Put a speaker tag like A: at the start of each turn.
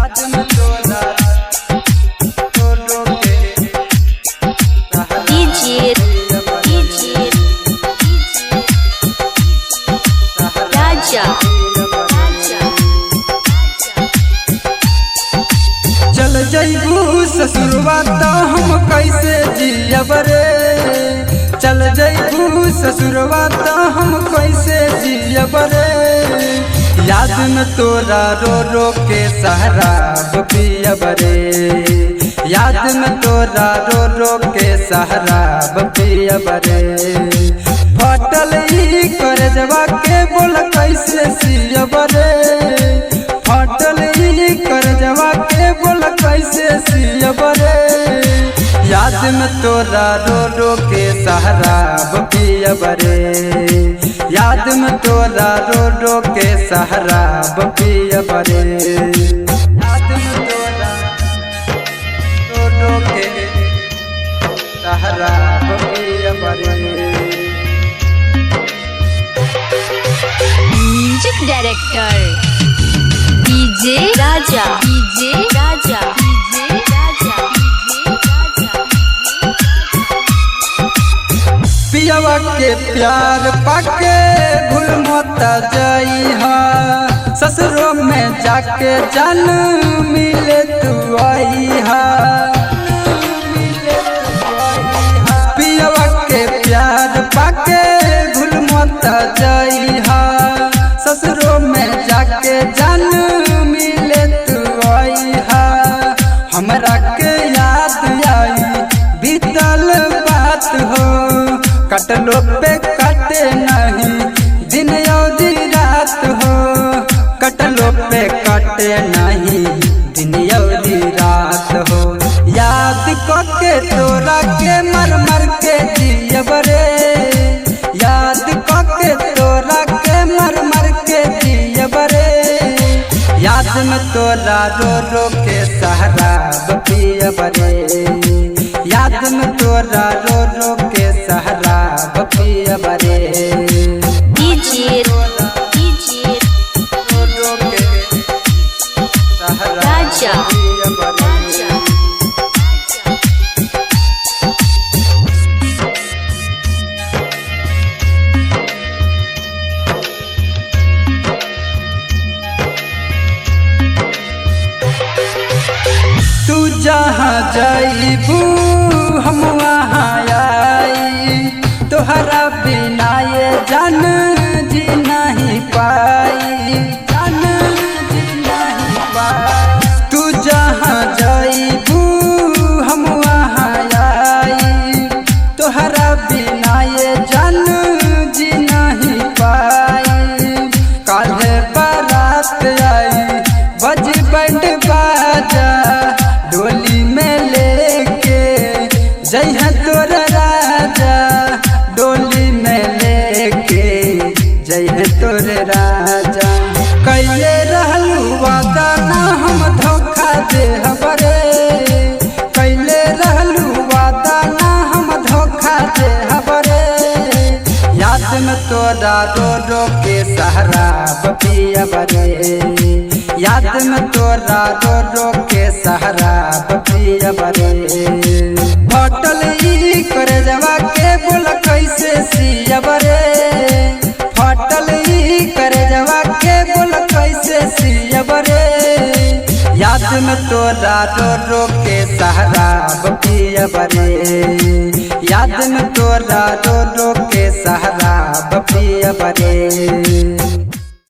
A: याद में तोरा रो रो के
B: डीजे राजा
A: चल जइबू ससुरवा तो हम कैसे जियब रे। चल जइबू ससुरवा तो हम कैसे जियब रे। याद में तोरा रो रो के शराब पियब रे। याद में तोरा रो रो के शराब पियब रे। फटल ई करजवा के बोल कैसे सियब रे। फटल ई करजवा के बोल कैसे सियब रे। याद में तोरा रो रो के शराब पियब रे। याद में तोरा रो रो के शराब पियब रे। याद में तोरा रो रो के शराब पियब रे।
B: म्यूजिक डायरेक्टर डीजे राजा
A: पियवा के प्यार पाके भूल मत जइहा। ससुरो में जाके जान मिले तू आइहा। पियवा के प्यार पाके भूल मत जइहा। ससुरो में जाके जान मिले तू आइहा। हमरा के याद आई बीतल बात हो। कटलो पे कटे नहीं दिन औदी रात हो। कटलो पे कटे नहीं दिन औदी रात हो। याद करके तोरा के मर मर के जियब रे। याद करके तोरा के मर मर के जियब रे। याद में तोरा रो रो के शराब पियब रे। याद में तोरा रो रो के शराब पियब रे।
B: डीजे
A: रो रो के शराब
B: राजा
A: पियब रे। तू जहाँ जाइबू हम वहाँ आई। तोहरा बिना ये जान जी नहीं पाई। जान जी नहीं पाई। तू जहाँ जाइबू हम वहाँ आई। तोहरा बिना ये जान जी नहीं पाई। काल्हे बारात आई बज बैंड बाजा। डोली में लेके जइहा तोर राजा। डोली में लेके जइहा तोर राजा। कैले रहलू वादा ना हम धोखा देहब रे। कैले रहलू वादा ना हम धोखा देहब रे। याद में तोरा रो रो के शराब पियब रे। याद में तोरा रो रो के शराब पियब रे। फटल ई करजवा के बोल कैसे सियब रे। फटल ई करजवा के बोल कैसे सियब रे। याद में तोरा रो रो के शराब पियब रे। याद में तोरा रो रो के शराब पियब रे।